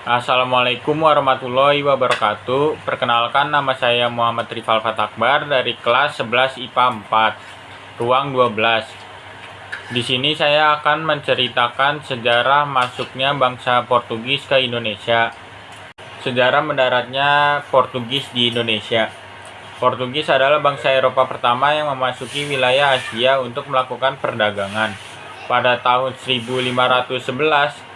Assalamualaikum warahmatullahi wabarakatuh. Perkenalkan, nama saya Muhammad Rifal Fatakbar dari kelas 11 IPA 4, ruang 12. Di sini saya akan menceritakan sejarah masuknya bangsa Portugis ke Indonesia. Sejarah mendaratnya Portugis di Indonesia. Portugis adalah bangsa Eropa pertama yang memasuki wilayah Asia untuk melakukan perdagangan. Pada tahun 1511,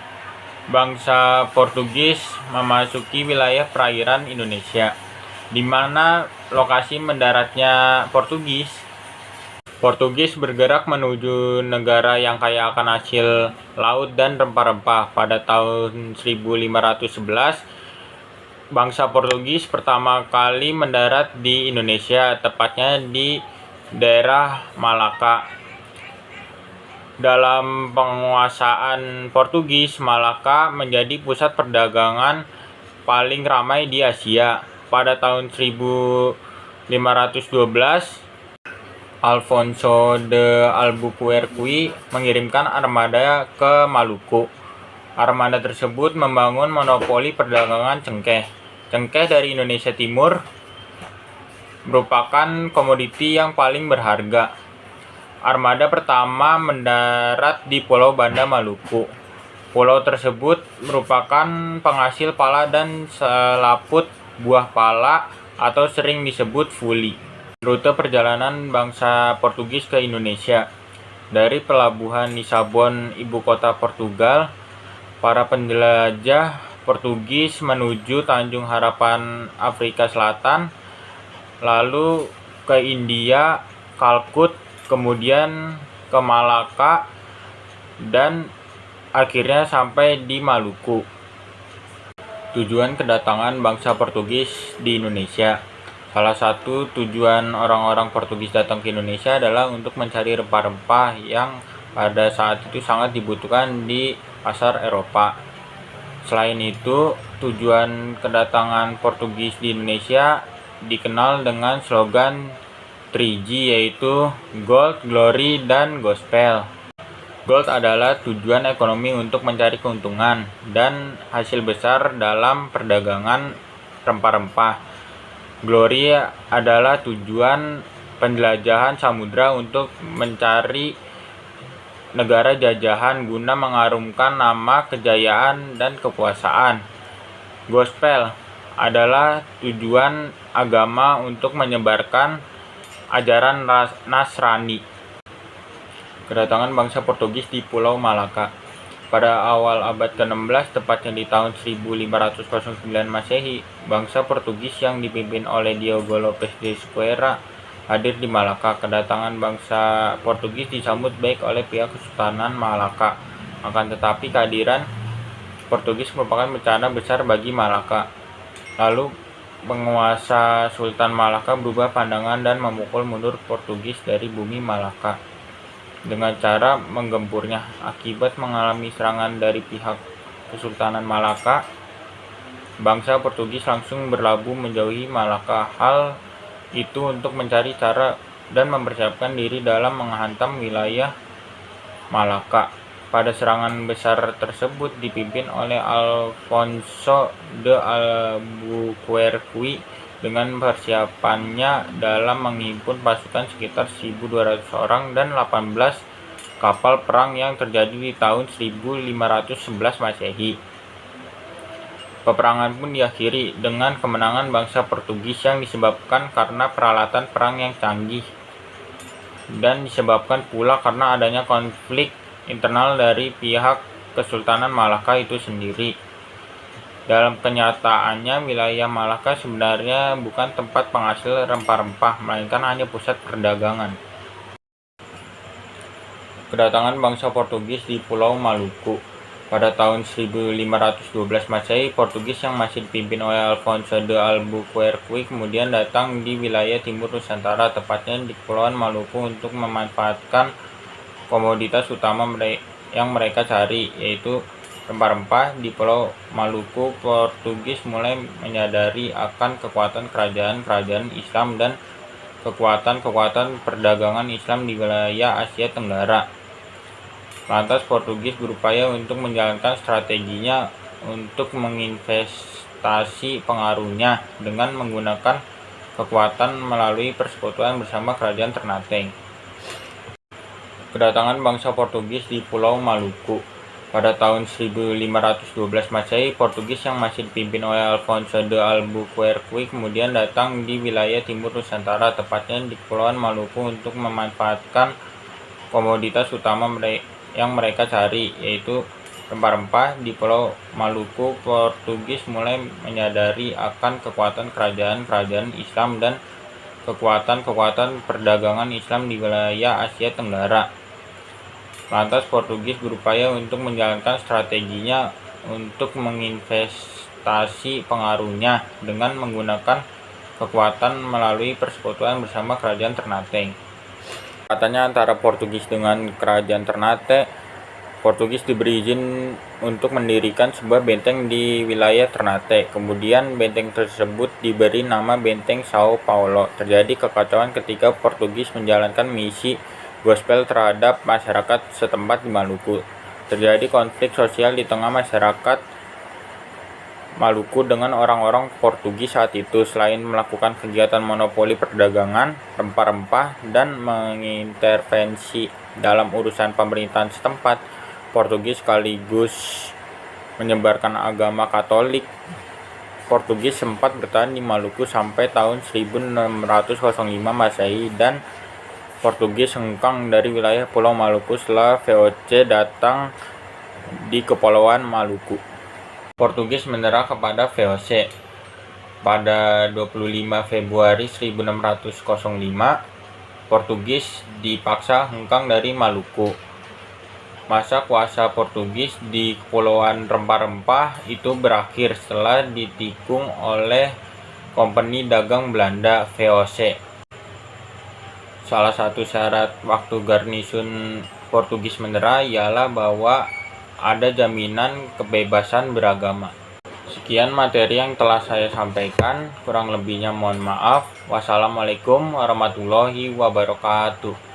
bangsa Portugis memasuki wilayah perairan Indonesia, di mana lokasi mendaratnya Portugis. Portugis bergerak menuju negara yang kaya akan hasil laut dan rempah-rempah. Pada tahun 1511, bangsa Portugis pertama kali mendarat di Indonesia, tepatnya di daerah Malaka. Dalam penguasaan Portugis, Malaka menjadi pusat perdagangan paling ramai di Asia. Pada tahun 1512, Alfonso de Albuquerque mengirimkan armada ke Maluku. Armada tersebut membangun monopoli perdagangan cengkeh. Cengkeh dari Indonesia Timur merupakan komoditi yang paling berharga. Armada pertama mendarat di Pulau Banda, Maluku. Pulau tersebut merupakan penghasil pala dan selaput buah pala atau sering disebut fuli. Rute perjalanan bangsa Portugis ke Indonesia. Dari pelabuhan Lisabon, ibu kota Portugal, para penjelajah Portugis menuju Tanjung Harapan, Afrika Selatan, lalu ke India, Kalkut, kemudian ke Malaka, dan akhirnya sampai di Maluku. Tujuan kedatangan bangsa Portugis di Indonesia. Salah satu tujuan orang-orang Portugis datang ke Indonesia adalah untuk mencari rempah-rempah yang pada saat itu sangat dibutuhkan di pasar Eropa. Selain itu, tujuan kedatangan Portugis di Indonesia dikenal dengan slogan 3G, yaitu Gold, Glory, dan Gospel. Gold adalah tujuan ekonomi untuk mencari keuntungan dan hasil besar dalam perdagangan rempah-rempah. Glory adalah tujuan penjelajahan samudra untuk mencari negara jajahan guna mengharumkan nama kejayaan dan kekuasaan. Gospel adalah tujuan agama untuk menyebarkan ajaran Nasrani. Kedatangan bangsa Portugis di Pulau Malaka. Pada awal abad ke-16, tepatnya di tahun 1509 Masehi, bangsa Portugis yang dipimpin oleh Diogo Lopes de Squeira hadir di Malaka. Kedatangan bangsa Portugis disambut baik oleh pihak Kesultanan Malaka. Akan tetapi, kehadiran Portugis merupakan bencana besar bagi Malaka. Lalu penguasa Sultan Malaka berubah pandangan dan memukul mundur Portugis dari bumi Malaka dengan cara menggempurnya. Akibat mengalami serangan dari pihak Kesultanan Malaka, bangsa Portugis langsung berlabuh menjauhi Malaka. Hal itu untuk mencari cara dan mempersiapkan diri dalam menghantam wilayah Malaka. Pada serangan besar tersebut dipimpin oleh Alfonso de Albuquerque dengan persiapannya dalam menghimpun pasukan sekitar 1.200 orang dan 18 kapal perang yang terjadi di tahun 1511 Masehi. Peperangan pun diakhiri dengan kemenangan bangsa Portugis yang disebabkan karena peralatan perang yang canggih dan disebabkan pula karena adanya konflik internal dari pihak Kesultanan Malaka itu sendiri. Dalam kenyataannya, wilayah Malaka sebenarnya bukan tempat penghasil rempah-rempah, melainkan hanya pusat perdagangan. Kedatangan bangsa Portugis di Pulau Maluku. Pada tahun 1512 Masehi, Portugis yang masih dipimpin oleh Alfonso de Albuquerque kemudian datang di wilayah timur Nusantara, tepatnya di Kepulauan Maluku, untuk memanfaatkan komoditas utama yang mereka cari, yaitu rempah-rempah. Di Pulau Maluku, Portugis mulai menyadari akan kekuatan kerajaan-kerajaan Islam dan kekuatan perdagangan Islam di wilayah Asia Tenggara. Lantas Portugis berupaya untuk menjalankan strateginya untuk menginvestasi pengaruhnya dengan menggunakan kekuatan melalui persekutuan bersama kerajaan Ternate. Kedatangan bangsa Portugis di Pulau Maluku. Pada tahun 1512 Masehi, Portugis yang masih dipimpin oleh Alfonso de Albuquerque kemudian datang di wilayah timur Nusantara, tepatnya di Kepulauan Maluku, untuk memanfaatkan komoditas utama yang mereka cari, yaitu rempah-rempah. Di Pulau Maluku, Portugis mulai menyadari akan kekuatan kerajaan-kerajaan Islam dan kekuatan perdagangan Islam di wilayah Asia Tenggara. Lantas Portugis berupaya untuk menjalankan strateginya untuk menginvestasi pengaruhnya dengan menggunakan kekuatan melalui persekutuan bersama kerajaan Ternate. Katanya antara Portugis dengan kerajaan Ternate, Portugis diberi izin untuk mendirikan sebuah benteng di wilayah Ternate. Kemudian benteng tersebut diberi nama Benteng Sao Paulo. Terjadi kekacauan ketika Portugis menjalankan misi gospel terhadap masyarakat setempat di Maluku. Terjadi konflik sosial di tengah masyarakat Maluku dengan orang-orang Portugis saat itu. Selain melakukan kegiatan monopoli perdagangan rempah-rempah dan mengintervensi dalam urusan pemerintahan setempat, Portugis sekaligus menyebarkan agama Katolik. Portugis sempat bertahan di Maluku sampai tahun 1605 Masehi, dan Portugis hengkang dari wilayah Pulau Maluku setelah VOC datang di Kepulauan Maluku. Portugis menyerah kepada VOC pada 25 Februari 1605. Portugis dipaksa hengkang dari Maluku. Masa kuasa Portugis di Kepulauan Rempah-Rempah itu berakhir setelah ditikung oleh Kompeni Dagang Belanda (VOC). Salah satu syarat waktu garnisun Portugis menyerah ialah bahwa ada jaminan kebebasan beragama. Sekian materi yang telah saya sampaikan, kurang lebihnya mohon maaf. Wassalamualaikum warahmatullahi wabarakatuh.